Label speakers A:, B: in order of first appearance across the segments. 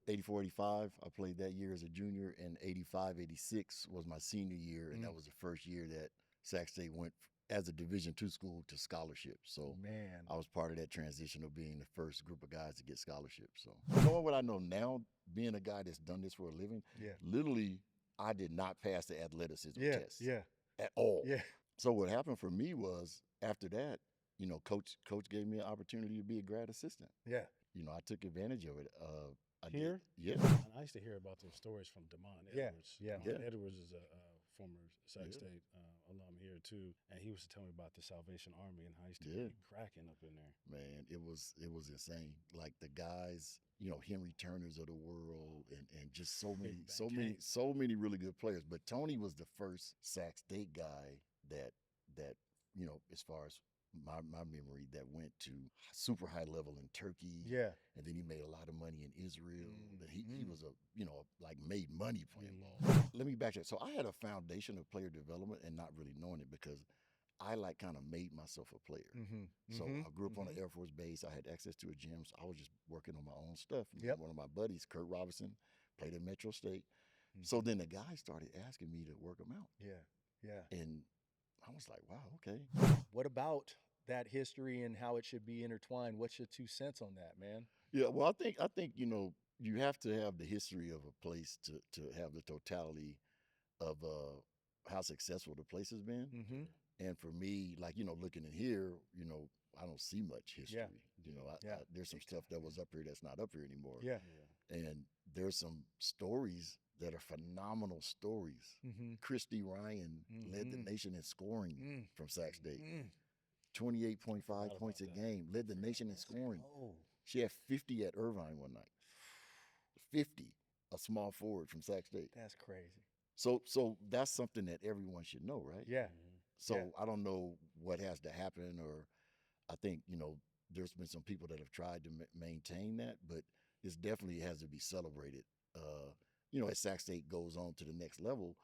A: 84, 85, I played that year as a junior, and 85, 86 was my senior year, and that was the first year that Sac State went as a Division II school to scholarship. So
B: Man.
A: I was part of that transition of being the first group of guys to get scholarships. So knowing what I know now, being a guy that's done this for a living, literally I did not pass the athleticism test at all.
B: Yeah.
A: So what happened for me was after that, you know, coach gave me an opportunity to be a grad assistant.
B: Yeah.
A: You know, I took advantage of it. I
C: Here?
A: did. Yeah.
C: And I used to hear about those stories from Damon
B: Yeah,
C: Edwards.
B: yeah.
C: Damon Edwards is a former Sac State alum here too, and he used to tell me about the Salvation Army and how he used to be cracking up in there.
A: Man, it was insane. Like the guys, you know, Henry Turners of the world, and just so many really good players. But Tony was the first Sac State guy that you know, as far as my memory, that went to super high level in Turkey.
B: Yeah.
A: And then he made a lot of money in Israel. He was like made money playing ball. Let me backtrack. So I had a foundation of player development and not really knowing it because I like kind of made myself a player. So I grew up on an Air Force base. I had access to a gym. So I was just working on my own stuff. One of my buddies, Kurt Robinson, played at Metro State. So then the guys started asking me to work them out.
B: Yeah.
A: And I was like, wow, okay.
B: What about that history and how it should be intertwined? What's your 2 cents on that, man?
A: Yeah, well, I think you know, you have to have the history of a place to have the totality of how successful the place has been. And for me, like, you know, looking in here, you know, I don't see much history. You know, there's some stuff that was up here that's not up here anymore. And there's some stories that are phenomenal stories. Christy Ryan led the nation in scoring from Sac State. 28.5 points a game, led the nation in scoring. She had 50 at Irvine one night. 50, a small forward from Sac State.
B: That's crazy.
A: So that's something that everyone should know, right?
B: Yeah.
A: So I don't know what has to happen, or I think, you know, there's been some people that have tried to maintain that, but it definitely has to be celebrated. You know, as Sac State goes on to the next level,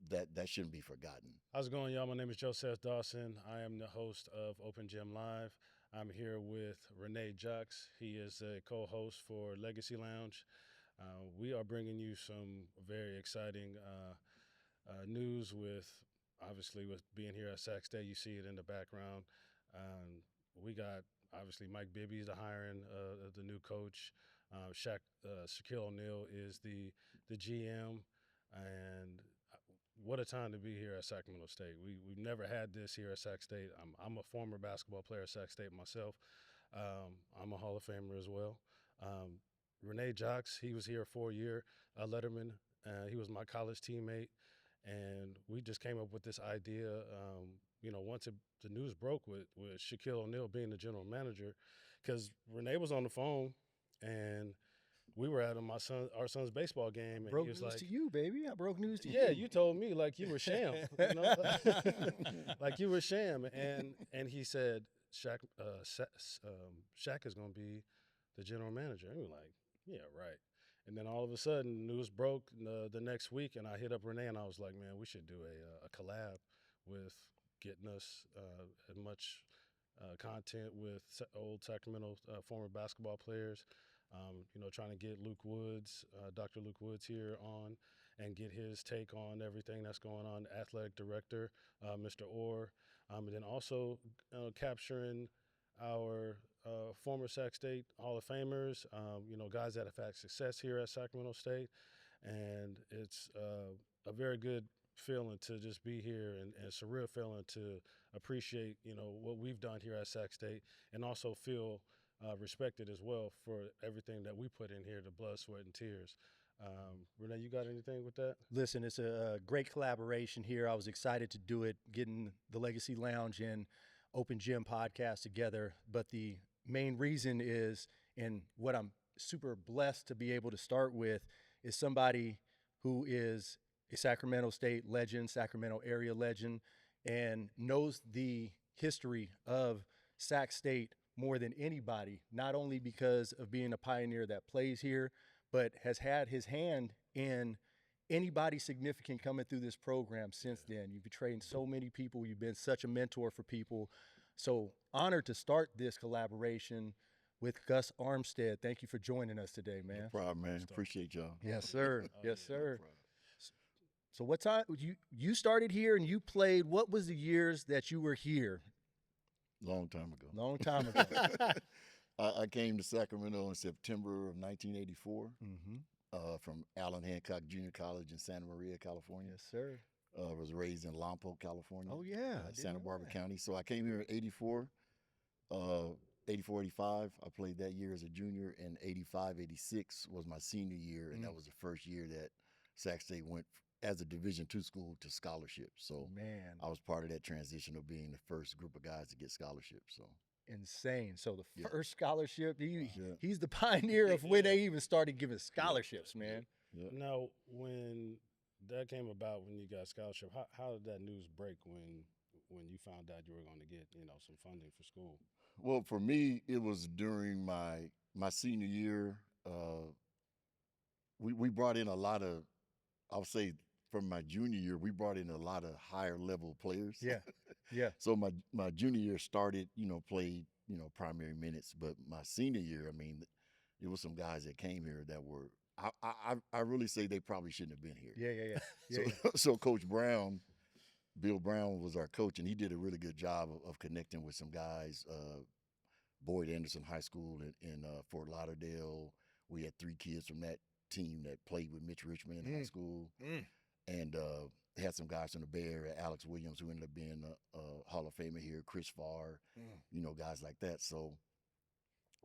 A: that shouldn't be forgotten.
C: How's it going, y'all? My name is Joseth Dawson. I am the host of Open Gym Live. I'm here with Rene Jacques. He is a co-host for Legacy Lounge. We are bringing you some very exciting news with, obviously, with being here at Sac State. You see it in the background. We got, obviously, Mike Bibby's the hiring of the new coach. Shaquille O'Neal is the GM, and what a time to be here at Sacramento State. We've never had this here at Sac State. I'm a former basketball player at Sac State myself. I'm a Hall of Famer as well. Rene Jacques, he was here for a year, Letterman. He was my college teammate, and we just came up with this idea. You know, once the news broke with Shaquille O'Neal being the general manager, because Rene was on the phone. And we were at our son's baseball game, and
B: broke
C: he was
B: news
C: like,
B: to you, baby. I broke news to you.
C: Yeah, you told me like you were sham, you know? Like you were sham. And he said, Shaq is going to be the general manager. And we were like, yeah, right. And then all of a sudden, news broke the next week, and I hit up Rene, and I was like, man, we should do a collab with getting us as much content with old Sacramento former basketball players. You know, trying to get Luke Woods, Dr. Luke Woods here on and get his take on everything that's going on, athletic director, Mr. Orr, and then also capturing our former Sac State Hall of Famers, you know, guys that have had success here at Sacramento State. And it's a very good feeling to just be here, and it's a real feeling to appreciate, you know, what we've done here at Sac State, and also feel respected as well for everything that we put in here, the blood, sweat, and tears. Rene, you got anything with that?
B: Listen, it's a great collaboration here. I was excited to do it, getting the Legacy Lounge and Open Gym podcast together. But the main reason is, and what I'm super blessed to be able to start with, is somebody who is a Sacramento State legend, Sacramento area legend, and knows the history of Sac State more than anybody, not only because of being a pioneer that plays here, but has had his hand in anybody significant coming through this program since then. You've trained so many people. You've been such a mentor for people. So honored to start this collaboration with Guss Armstead. Thank you for joining us today, man.
A: No problem, man. Appreciate y'all.
B: Yes, sir. Yes, sir.
A: No
B: So what time you started here and you played? What was the years that you were here?
A: Long time ago.
B: Long time ago.
A: I came to Sacramento in September of 1984 from Allen Hancock Junior College in Santa Maria, California.
B: Yes, sir.
A: Was raised in Lompoc, California.
B: Oh, yeah.
A: Santa Barbara County. So I came here in 84, 84, 85. I played that year as a junior, and 85, 86 was my senior year, and that was the first year that Sac State went as a Division II school to scholarship. So
B: man,
A: I was part of that transition of being the first group of guys to get scholarships. So
B: insane. So the first scholarship, he's the
C: pioneer
B: of when they even started giving scholarships, man.
A: Yeah.
C: Now, when that came about, when you got scholarship, how did that news break when you found out you were going to get some funding for school?
A: Well, for me, it was during my senior year. We brought in a lot of, I'll say, from my junior year, we brought in a lot of higher level players.
B: Yeah, yeah.
A: So my junior year started, played, primary minutes. But my senior year, I mean, it was some guys that came here that were, I really say they probably shouldn't have been here.
B: Yeah.
A: So Coach Brown, Bill Brown was our coach, and he did a really good job of connecting with some guys. Boyd Anderson High School in Fort Lauderdale. We had 3 kids from that team that played with Mitch Richmond in high school. And had some guys from the Bay Area, Alex Williams, who ended up being a Hall of Famer here, Chris Farr, guys like that. So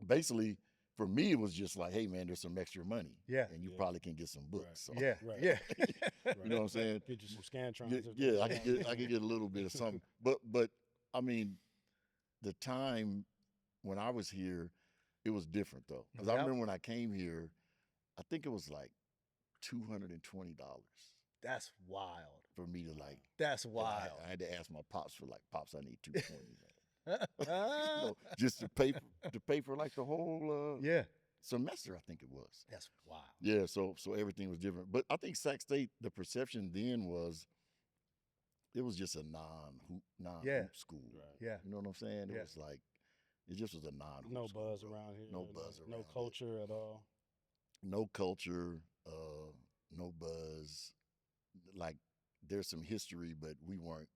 A: basically, for me, it was just like, hey, man, there's some extra money.
B: Yeah.
A: And you probably can get some books.
B: Right.
A: So.
B: Yeah.
A: You know what I'm saying?
C: Get you some Scantrons.
A: Yeah, I could get a little bit of something. But I mean, the time when I was here, it was different, though. Because I remember when I came here, I think it was like $220.
B: That's wild.
A: For me to
B: That's wild.
A: I had to ask my pops for Pops, I need $220, man. Just to pay for like the whole semester, I think it was.
B: That's wild.
A: Yeah, so everything was different. But I think Sac State, the perception then was it was just a non-hoop school.
C: Right.
B: Yeah.
A: You know what I'm saying? It was like it just was a non-hoop
C: no
A: school,
C: buzz
A: bro.
C: around here.
A: No buzz around
C: No culture at all.
A: No culture, no buzz. Like there's some history, but we weren't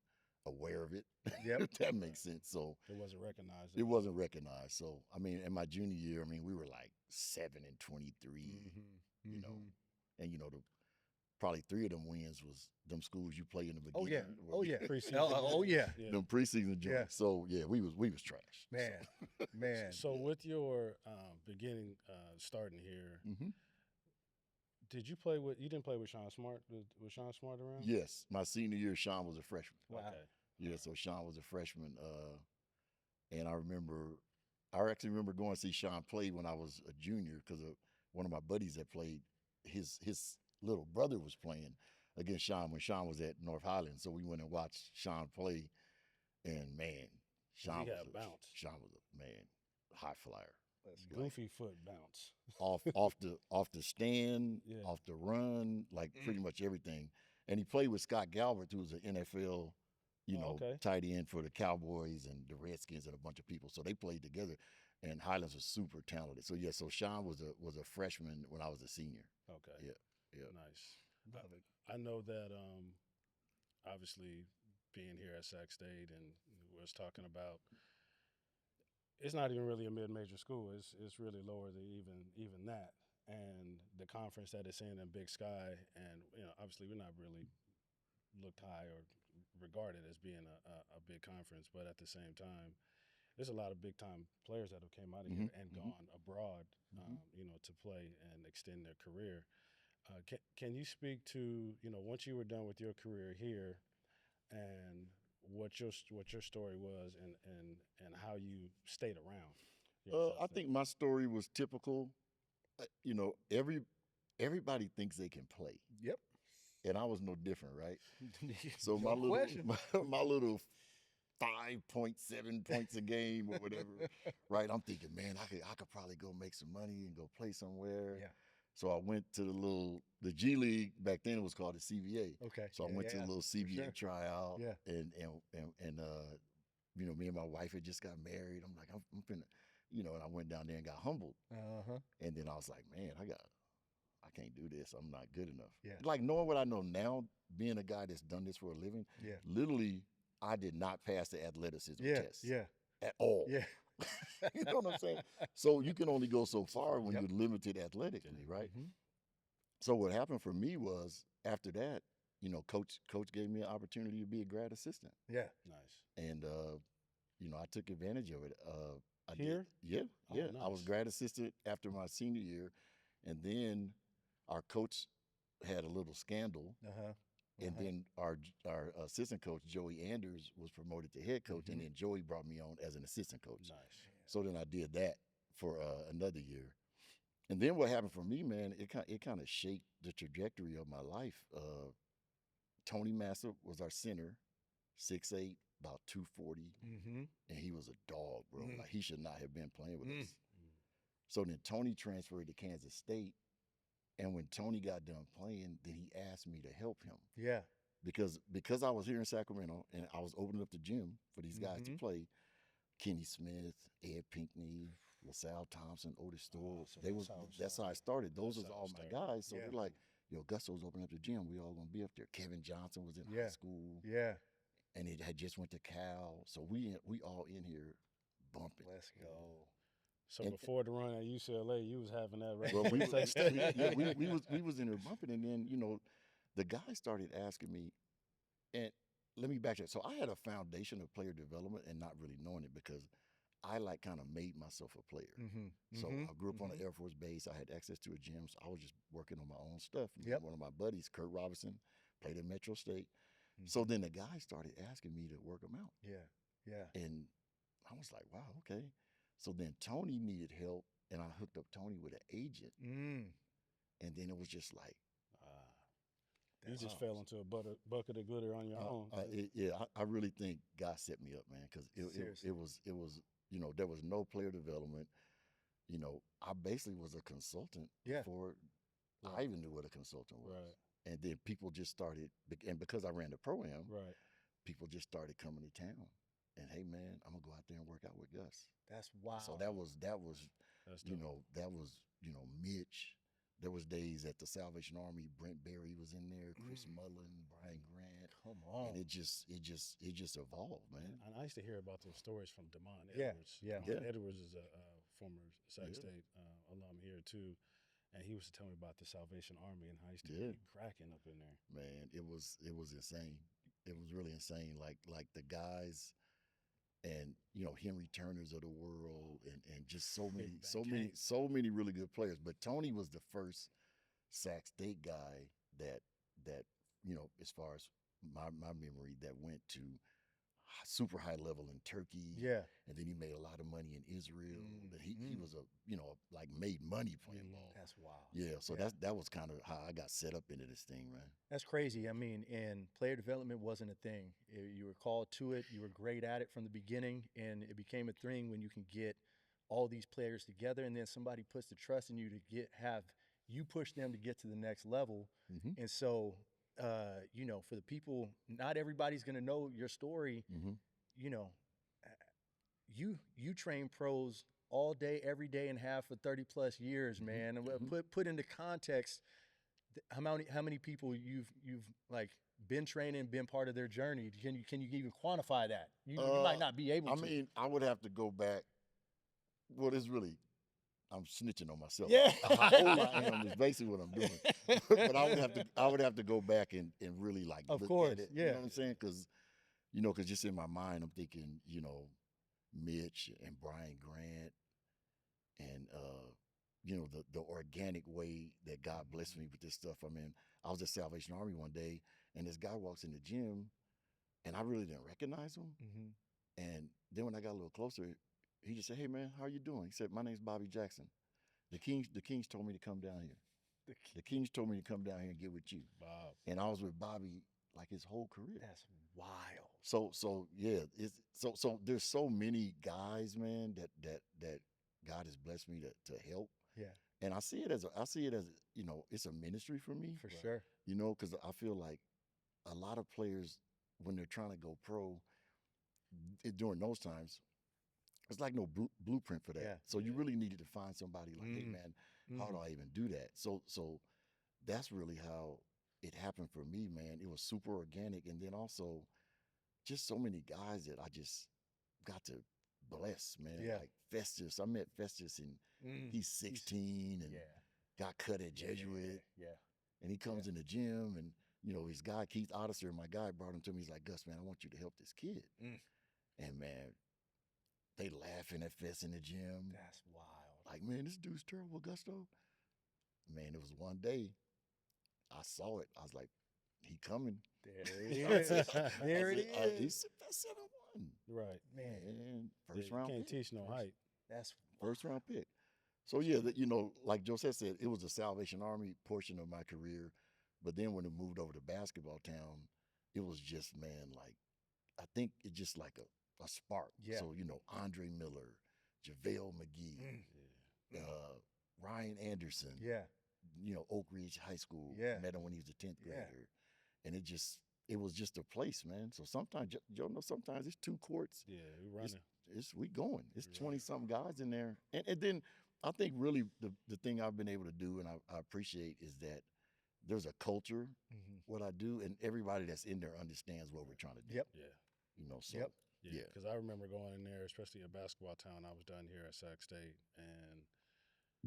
A: aware of it.
B: Yep.
A: If that makes sense. So
C: it wasn't recognized.
A: It wasn't recognized. So I mean, in my junior year, I mean, we were like 7-23. You know, and probably 3 of them wins was them schools you play in the beginning.
B: Oh yeah.
C: Preseason.
A: Them preseason joints.
B: Yeah.
A: So yeah, we was trash.
B: Man.
C: So with your beginning starting here, did you play with? You didn't play with Sean Smart. Was Sean Smart around?
A: Yes, my senior year, Sean was a freshman.
B: Wow.
C: Okay.
A: Yeah, so Sean was a freshman, and I actually remember going to see Sean play when I was a junior because one of my buddies that played, his little brother was playing against Sean when Sean was at North Highland. So we went and watched Sean play, and man, Sean was a high flyer.
C: Goofy foot bounce.
A: off the stand, off the run, like pretty much everything. And he played with Scott Galbert, who was an NFL, tight end for the Cowboys and the Redskins and a bunch of people. So they played together, and Highlands was super talented. So so Sean was a freshman when I was a senior.
C: Okay.
A: Yeah.
C: Nice. I know that obviously being here at Sac State and was talking about. It's not even really a mid-major school. It's really lower than even that. And the conference that it's in Big Sky, and obviously we're not really looked high or regarded as being a big conference, but at the same time, there's a lot of big-time players that have came out of here and gone abroad, to play and extend their career. Can you speak to once you were done with your career here, and what your story was and how you stayed around?
A: I think my story was typical. Everybody thinks they can play.
B: Yep.
A: And I was no different, right? So
B: my
A: little 5.7 points a game or whatever, right? I'm thinking, man, I could probably go make some money and go play somewhere.
B: Yeah.
A: So I went to the G League, back then it was called the CBA.
B: Okay.
A: So I went to the little CBA tryout.
B: Yeah.
A: And me and my wife had just got married. I'm like, I'm finna you know, and I went down there and got humbled.
B: Uh-huh.
A: And then I was like, man, I can't do this. I'm not good enough.
B: Yeah.
A: Like knowing what I know now, being a guy that's done this for a living,
B: Yeah.
A: literally, I did not pass the athleticism test.
B: Yeah.
A: At all.
B: Yeah.
A: You know what I'm saying? So you can only go so far when
B: Yep.
A: you're limited athletically, right?
B: Mm-hmm.
A: So what happened for me was after that, you know, coach gave me an opportunity to be a grad assistant,
B: Yeah.
C: Nice.
A: and you know, I took advantage of it. I
C: Here?
A: did.
C: Oh,
A: Yeah. I was
C: nice.
A: grad assistant after my senior year, and then our coach had a little scandal,
B: Uh-huh.
A: and then our assistant coach Joey Anders was promoted to head coach, and then Joey brought me on as an assistant coach.
C: Nice.
A: So then I did that for another year, and then what happened for me, man? It kind of shaped the trajectory of my life. Tony Massa was our center, 6'8", about 240,
B: Mm-hmm.
A: and he was a dog, bro.
B: Mm.
A: Like he should not have been playing with
B: Mm.
A: us. So then Tony transferred to Kansas State, and when Tony got done playing, then he asked me to help him
B: Yeah.
A: because I was here in Sacramento and I was opening up the gym for these guys to play. Kenny Smith, Ed Pinckney, LaSalle Thompson, Otis Stoll.
C: so
A: That's how I started. Those was
C: how it
A: all my
C: started.
A: guys. So
B: Yeah.
A: they're like, yo, Gusso's opening up the gym. We all gonna be up there. Kevin Johnson was in
B: Yeah.
A: high school,
B: Yeah.
A: and it had just went to Cal. So we all in here bumping.
B: Let's go.
C: So
A: And-
C: before the run at UCLA, you was having that right?
A: Well, we
C: Sac
A: was,
C: State.
A: we was in there bumping, and then you know, the guys started asking me, and let me backtrack. So I had a foundation of player development and not really knowing it because I like kind of made myself a player.
B: Mm-hmm.
A: So I grew up on an Air Force base. I had access to a gym, so I was just working on my own stuff.
B: Yep.
A: One of my buddies, Kurt Robinson, played at Metro State. So then the guys started asking me to work them out,
B: Yeah. Yeah.
A: and I was like, wow, okay. So then Tony needed help, and I hooked up Tony with an agent,
B: Mm.
A: and then it was just like,
C: You just
B: Wow.
C: fell into a bucket of glitter on your own.
A: I really think God set me up, man, because
B: Seriously.
A: it was, you know, there was no player development. You know, I basically was a consultant
B: Yeah.
A: for.
C: Right.
A: I even knew what a consultant was,
C: Right.
A: and then people just started, and because I ran the pro-am,
C: Right.
A: people just started coming to town. And hey, man, I'm gonna go out there and work out with Gus.
B: That's wild.
A: So that was
C: That's
A: you
C: dope.
A: know, that was, you know, Mitch. There was days at the Salvation Army, Brent Berry was in there, Chris Mullen, Brian Grant,
B: Come on.
A: and it just evolved, man.
C: And I used to hear about those stories from Damon
B: Yeah,
C: Edwards.
B: yeah.
C: Damon
A: Yeah.
C: Edwards is a former Sac
A: Yeah.
C: State alum here too, and he used to tell me about the Salvation Army and how he used to
A: Yeah.
C: be cracking up in there.
A: Man, it was insane. It was really insane. Like the guys, and you know, Henry Turners of the world, and just so many really good players. But Tony was the first Sac State guy that you know, as far as my memory, that went to super high level in Turkey.
B: Yeah.
A: And then he made a lot of money in Israel. But he
B: Mhm.
A: was a, you know, like made money playing ball.
B: That's wild.
A: Yeah, so
B: Yeah.
A: that was kind of how I got set up into this thing, man.
B: That's crazy. I mean, and player development wasn't a thing. You were called to it. You were great at it from the beginning, and it became a thing when you can get all these players together, and then somebody puts the trust in you to have you push them to get to the next level.
A: Mhm.
B: And so, you know, for the people, not everybody's going to know your story.
A: Mhm.
B: You know, you train pros all day, every day, and have for 30+ years, man. And put into context how many people you've like been training, been part of their journey. Can you even quantify that? You might not be able
A: I
B: to.
A: mean, I would have to go back. Well, it's really, I'm snitching on myself.
B: Yeah.
A: How old I am is basically what I'm doing. But I would have to go back and really like
B: Of
A: look
B: course,
A: at it.
B: yeah.
A: You know what I'm saying? Because just in my mind, I'm thinking, you know, Mitch and Brian Grant, and you know, the organic way that God blessed me with this stuff. I mean, I was at Salvation Army one day, and this guy walks in the gym, and I really didn't recognize him.
B: Mm-hmm.
A: And then when I got a little closer, he just said, "Hey man, how you doing?" He said, "My name's Bobby Jackson. The Kings told me to come down here. The Kings told me to come down here and get with you."
C: Bob.
A: And I was with Bobby like his whole career.
B: That's wild.
A: So yeah, so there's so many guys, man, that God has blessed me to help.
B: Yeah,
A: And I see it as you know, it's a ministry for me.
B: for sure.
A: You know, because I feel like a lot of players, when they're trying to go pro, during those times, it's like no blueprint for that.
B: Yeah.
A: So you really needed to find somebody like, hey man, how do I even do that? So that's really how it happened for me, man. It was super organic, and then also just so many guys that I just got to bless, man.
B: Yeah.
A: Like Festus, I met Festus, and he's 16 and got cut at Jesuit.
B: Yeah.
A: And he comes in the gym, and you know, his guy Keith Ottiser, my guy, brought him to me. He's like, Guss, man, I want you to help this kid. And man, they laughing at Fest in the gym.
B: That's wild.
A: Like, man, this dude's terrible, Gusto. Man, it was one day I saw it. I was like, he coming.
B: There he is. There it is.
A: He's that's 7-1.
C: Right.
A: Man,
C: Yeah,
A: first
C: you
A: round
C: can't
A: pick.
C: teach no height.
B: That's
A: First round pick. So yeah, you know, like Joseth said, it was the Salvation Army portion of my career. But then when it moved over to basketball town, it was just, man, like, I think it's just like a spark.
B: Yeah.
A: So, you know, Andre Miller, JaVale McGee, Ryan Anderson.
B: Yeah.
A: You know, Oak Ridge High School.
B: Yeah.
A: Met him when he was a 10th
B: Yeah.
A: grader. And it was just a place, man. So sometimes, Joe, sometimes it's 2 courts.
C: Yeah, we running.
A: We going. It's 20-something guys in there. And then I think really the thing I've been able to do, and I appreciate, is that there's a culture, what I do, and everybody that's in there understands what we're trying to do.
B: Yep.
C: Yeah.
A: You know, so.
B: Yep.
C: Yeah, because I remember going in there, especially at basketball town. I was done here at Sac State, and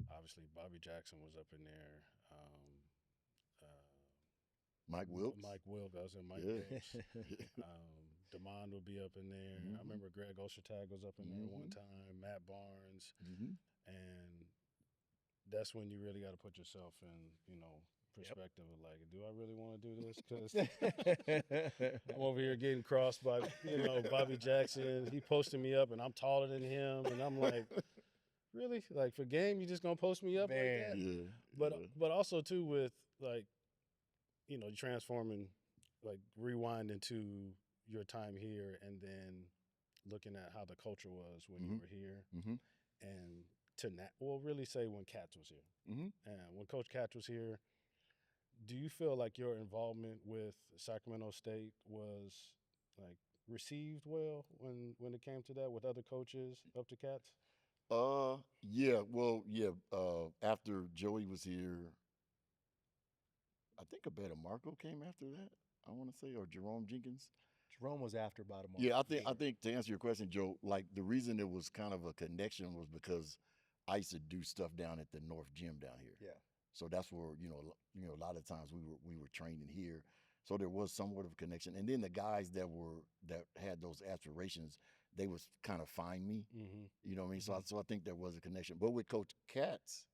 C: obviously Bobby Jackson was up in there.
A: Mike Wilkes.
C: Mike Wilkes. I was in Mike
A: Yeah.
C: Wilkes. Damon would be up in there. I remember Greg Ostertag was up in there one time. Matt Barnes, and that's when you really got to put yourself in, you know, perspective of like, do I really want to do this? Because I'm over here getting crossed by, you know, Bobby Jackson. He posted me up, and I'm taller than him, and I'm like, really? Like, for game, you just gonna post me up like that?
A: Yeah.
C: But also too with like, you know, transforming, like rewinding to your time here, and then looking at how the culture was when you were here, and to really say when Katz was here, and when Coach Katz was here. Do you feel like your involvement with Sacramento State was like received well when it came to that with other coaches up to Katz?
A: Yeah. Well, yeah. After Joey was here, I think Abeta Marco came after that. I want to say, or Jerome Jenkins.
B: Jerome was after about a month.
A: Yeah, I think to answer your question, Joe, like the reason it was kind of a connection was because I used to do stuff down at the North Gym down here.
B: Yeah.
A: So that's where you know a lot of times we were training here, so there was somewhat of a connection. And then the guys that had those aspirations, they would kind of find me. You know what I mean? So I think there was a connection. But with Coach Katz,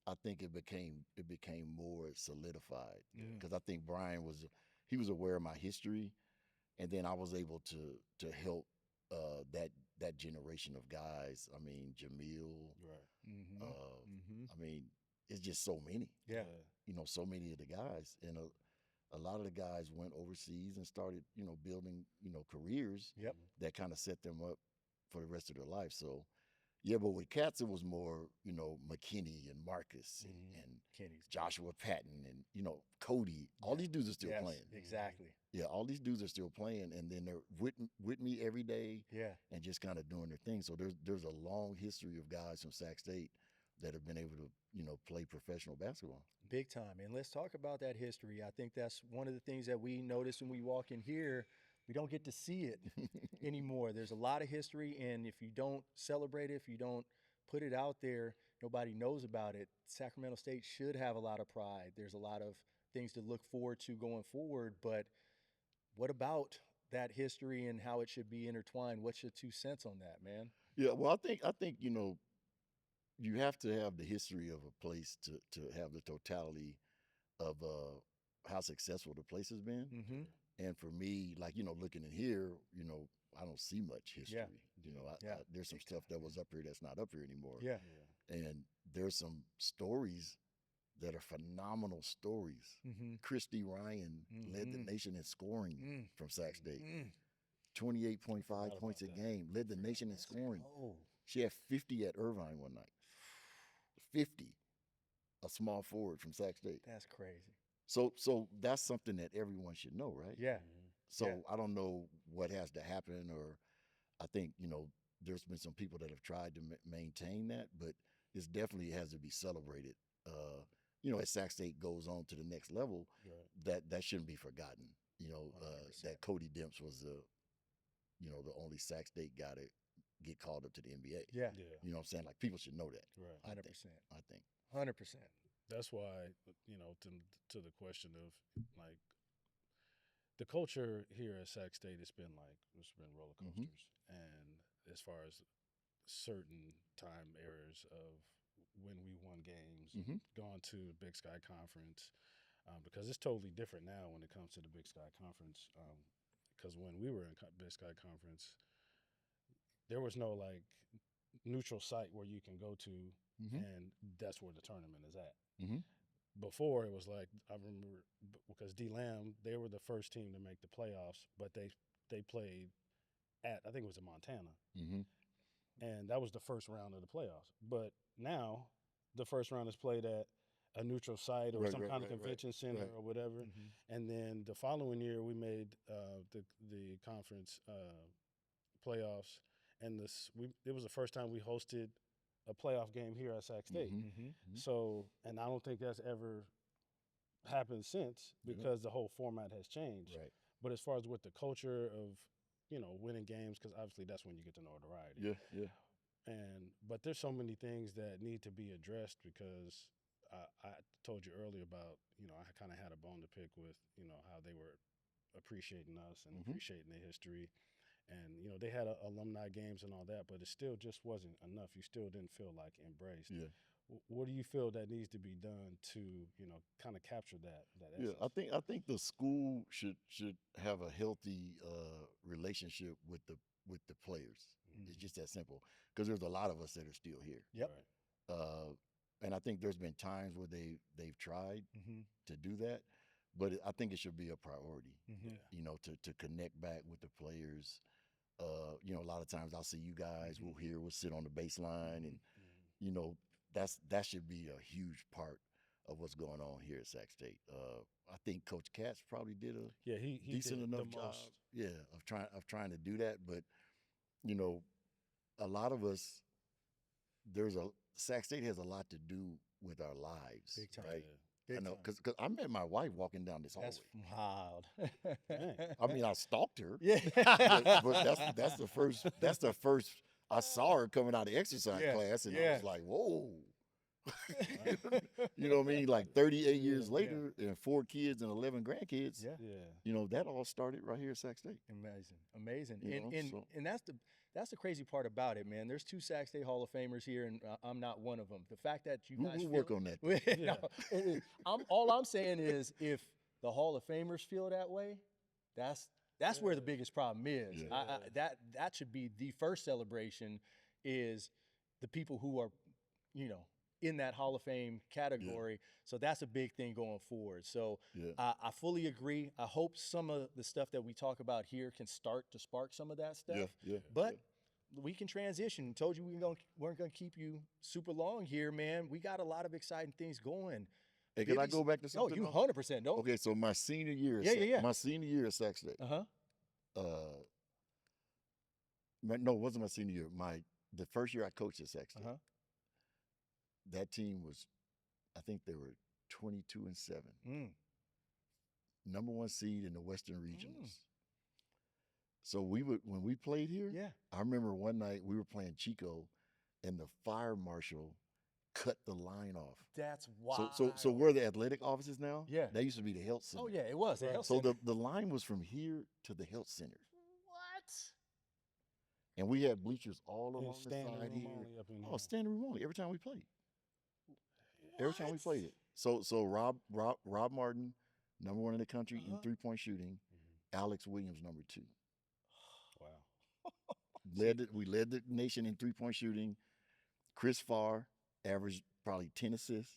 A: I think it became more solidified because I think Brian was aware of my history, and then I was able to help that generation of guys. I mean, Jamil.
C: Right.
A: I mean. It's just so many.
B: Yeah.
A: You know, so many of the guys. And a lot of the guys went overseas and started, you know, building, you know, careers that kind of set them up for the rest of their life. So, yeah, but with Katz, it was more, you know, McKinney and Marcus and Joshua Patton and, you know, Cody. All these dudes are still playing.
B: Exactly.
A: Yeah, all these dudes are still playing, and then they're with me every day and just kind of doing their thing. So there's a long history of guys from Sac State that have been able to, you know, play professional basketball.
B: Big time. And let's talk about that history. I think that's one of the things that we notice when we walk in here. We don't get to see it anymore. There's a lot of history, and if you don't celebrate it, if you don't put it out there, nobody knows about it. Sacramento State should have a lot of pride. There's a lot of things to look forward to going forward, but what about that history and how it should be intertwined? What's your 2 cents on that, man?
A: Yeah, well, I think you know, you have to have the history of a place to have the totality of how successful the place has been. And for me, like, you know, looking in here, you know, I don't see much history. You know, there's some stuff that was up here that's not up here anymore. And there's some stories that are phenomenal stories. Christy Ryan led the nation in scoring from Sac State. 28.5 points a game, led the nation in scoring. She had 50 at Irvine one night. 50, a small forward from Sac State.
B: That's crazy.
A: So that's something that everyone should know, right?
B: Yeah.
A: So I don't know what has to happen, or I think, you know, there's been some people that have tried to maintain that, but it definitely has to be celebrated. As Sac State goes on to the next level, that shouldn't be forgotten. That Cody Demps was the only Sac State guy to get called up to the NBA.
B: Yeah.
A: You know what I'm saying? Like, people should know that.
C: Right.
B: 100%.
A: I think.
B: 100%.
C: That's why, to the question of like the culture here at Sac State, it's been roller coasters, and as far as certain time eras of when we won games, gone to the Big Sky Conference, because it's totally different now when it comes to the Big Sky Conference. Because when we were in Big Sky Conference, there was no like neutral site where you can go to, and that's where the tournament is at. Before it was like, I remember because D-Lam, they were the first team to make the playoffs, but they played at, I think it was in Montana, and that was the first round of the playoffs. But now the first round is played at a neutral site or some kind of convention center or whatever, and then the following year we made the conference playoffs, and it was the first time we hosted a playoff game here at Sac State. So, and I don't think that's ever happened since because the whole format has changed.
A: Right.
C: But as far as with the culture of, winning games, because obviously that's when you get the notoriety.
A: Yeah.
C: But there's so many things that need to be addressed because I told you earlier about, I kind of had a bone to pick with, how they were appreciating us and appreciating the history. And, they had alumni games and all that, but it still just wasn't enough. You still didn't feel like embraced.
A: Yeah.
C: What do you feel that needs to be done to, kind of capture that essence?
A: Yeah, I think the school should have a healthy relationship with the players. It's just that simple. Because there's a lot of us that are still here.
B: Yep.
C: Right.
A: And I think there's been times where they've tried to do that, but I think it should be a priority. To connect back with the players. A lot of times I'll see you guys. We'll sit on the baseline, and that should be a huge part of what's going on here at Sac State. I think Coach Katz probably did a
C: he
A: decent
C: did
A: enough
C: the
A: job,
C: most.
A: of trying to do that. But a lot of us, Sac State has a lot to do with our lives,
B: Big time.
A: right?
B: Big
A: I know,
B: time.
A: because I met my wife walking down this hallway.
B: That's wild.
A: I mean, I stalked her.
B: Yeah.
A: but that's the first. That's the first. I saw her coming out of exercise class, and I was like, "Whoa!" You know what I mean? Like 38 years later, and 4 kids and 11 grandkids.
B: Yeah.
A: That all started right here at Sac State.
B: Amazing. And that's the crazy part about it, man. There's 2 Sac State Hall of Famers here, and I'm not one of them. The fact that you guys
A: we'll work on that.
B: All I'm saying is, if the Hall of Famers feel that way, that's where the biggest problem is.
A: Yeah.
B: That should be the first celebration, is the people who are, in that Hall of Fame category. So that's a big thing going forward. So I fully agree. I hope some of the stuff that we talk about here can start to spark some of that stuff. But we can transition. Told you we weren't going to keep you super long here, man. We got a lot of exciting things going.
A: Hey, can I go back to something?
B: No, you 100% don't.
A: Okay, so my senior year. My senior year at Sac State. No, it wasn't my senior year. The first year I coached at Sac State. That team was, I think they were 22-7. Number 1 seed in the Western Regionals. So when we played here, I remember one night we were playing Chico, and the fire marshal cut the line off.
B: That's wild.
A: So where the athletic offices now?
B: Yeah.
A: That used to be the health center.
B: Oh yeah, it was.
C: Right.
A: So the line was from here to the health center.
B: What?
A: And we had bleachers all along the
C: standing
A: side
C: room
A: here.
C: only up in
A: Oh,
C: here.
A: standing room only every time we played. Every time we played it. So Rob Martin, number 1 in the country in 3-point shooting. Alex Williams, number 2.
C: Wow.
A: We led the nation in 3-point shooting. Chris Farr averaged probably 10 assists.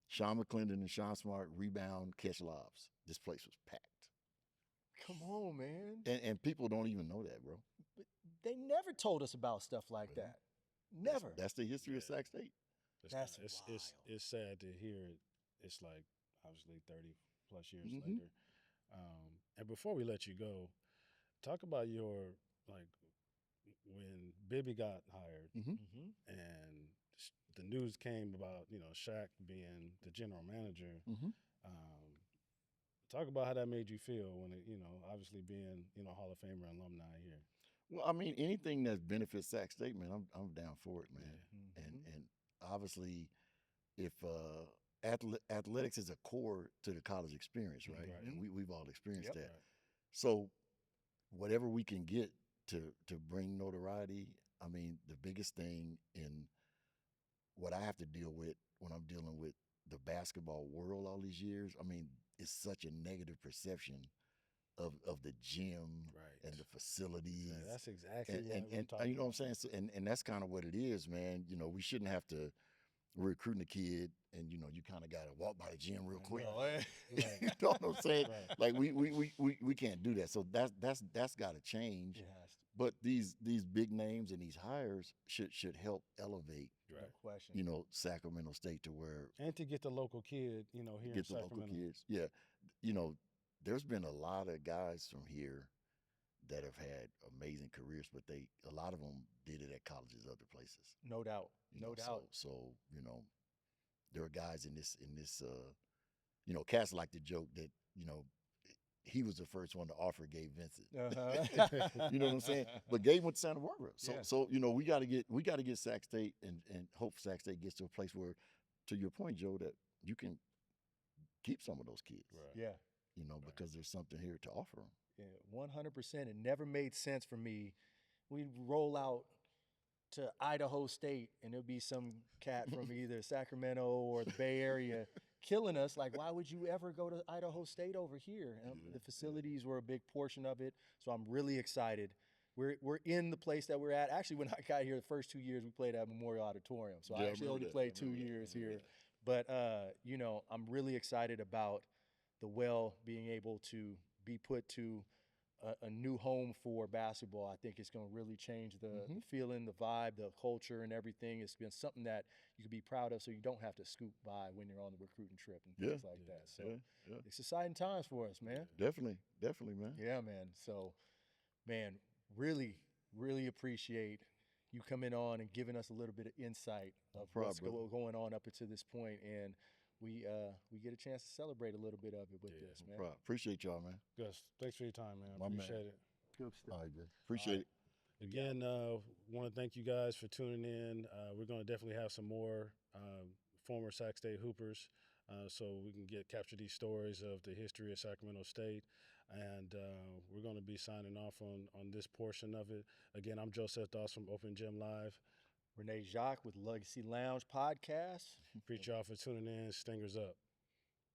A: Sean McClendon and Sean Smart rebound, catch lobs. This place was packed.
B: Come on, man.
A: And people don't even know that, bro.
B: But they never told us about stuff like that. Never.
A: That's the history of Sac State.
C: It's sad to hear it. It's like obviously 30 plus years later. And before we let you go, talk about your when Bibby got hired and the news came about, Shaq being the general manager, talk about how that made you feel when it, obviously being, Hall of Famer alumni here.
A: Well, I mean, anything that benefits Sac State, man, I'm down for it, man. And obviously, if athletics is a core to the college experience, right? And we've all experienced that. Right. So whatever we can get to bring notoriety, I mean, the biggest thing in what I have to deal with when I'm dealing with the basketball world all these years, I mean, it's such a negative perception of the gym and the facilities.
C: Yeah, that's exactly
A: and you know what I'm saying? So, and that's kind of what it is, man. We shouldn't have to recruiting a kid and you kind of got to walk by the gym real quick. You know what I'm saying? Like we can't do that. So that's got to change. But these big names and these hires should help elevate Sacramento State to where,
C: and to get the local kid, here in Sacramento.
A: Local kids. Yeah. There's been a lot of guys from here that have had amazing careers, but a lot of them did it at colleges other places.
B: No doubt. No doubt.
A: So there are guys in this cats like to joke that, he was the first one to offer Gabe Vincent. You know what I'm saying? But Gabe went to Santa Barbara. So we got to get Sac State and hope Sac State gets to a place where, to your point, Joe, that you can keep some of those kids.
B: Right. Yeah.
A: Because there's something here to offer them.
B: Yeah, 100%. It never made sense for me. We'd roll out to Idaho State, and there'll be some cat from either Sacramento or the Bay Area killing us. Like, why would you ever go to Idaho State over here? The facilities were a big portion of it, so I'm really excited. We're in the place that we're at. Actually, when I got here, the first 2 years we played at Memorial Auditorium, so I actually only played 2 years here. But I'm really excited about the Well being able to be put to a new home for basketball. I think it's going to really change the feeling, the vibe, the culture, and everything. It's been something that you can be proud of, so you don't have to scoop by when you're on the recruiting trip and things like that. So it's exciting times for us, man.
A: Definitely, man.
B: Yeah, man. So, man, really, really appreciate you coming on and giving us a little bit of insight of what's going on up until this point, and we get a chance to celebrate a little bit of it with this, man.
A: Appreciate y'all, man.
C: Gus, thanks for your time, man. Appreciate it.
B: Good stuff.
A: All right, good. Appreciate it.
C: Again, want to thank you guys for tuning in. We're going to definitely have some more former Sac State Hoopers so we can capture these stories of the history of Sacramento State. And we're going to be signing off on this portion of it. Again, I'm Joseth, Dawson from Open Gym Live.
B: Rene, Jacques with Legacy Lounge Podcast.
C: Appreciate y'all for tuning in. Stingers up.